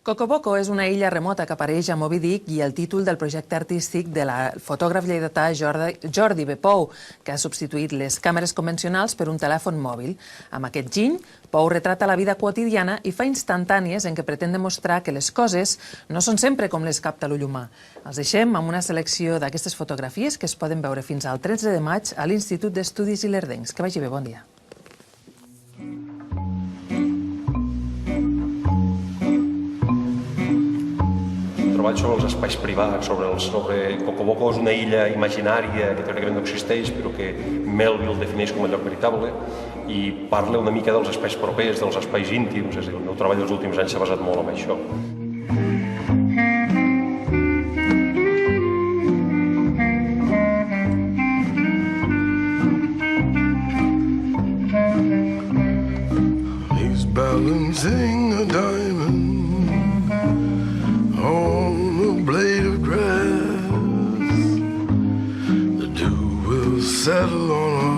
Cocoboco és una illa remota que apareix a Moby Dick i el títol del projecte artístic del fotògraf lleidatà Jordi B. Pou, que ha substituït les càmeres convencionals per un telèfon mòbil. Amb aquest giny, Pou retrata la vida quotidiana i fa instantànies en què pretén demostrar que les coses no són sempre com les capta l'ull humà. Els deixem amb una selecció d'aquestes fotografies que es poden veure fins al 13 de maig a l'Institut d'Estudis Ilerdencs. Que vagi bé, bon dia. Treball sobre els espais privats, sobre Cocoboco és una illa imaginària que teòricament no existeix, però que Melville defineix com a lloc veritable i parla una mica dels espais propers, dels espais íntims, és a dir, el meu treball dels últims anys s'ha basat molt en això. He's balancing a diamond on a blade of grass. The dew will settle on our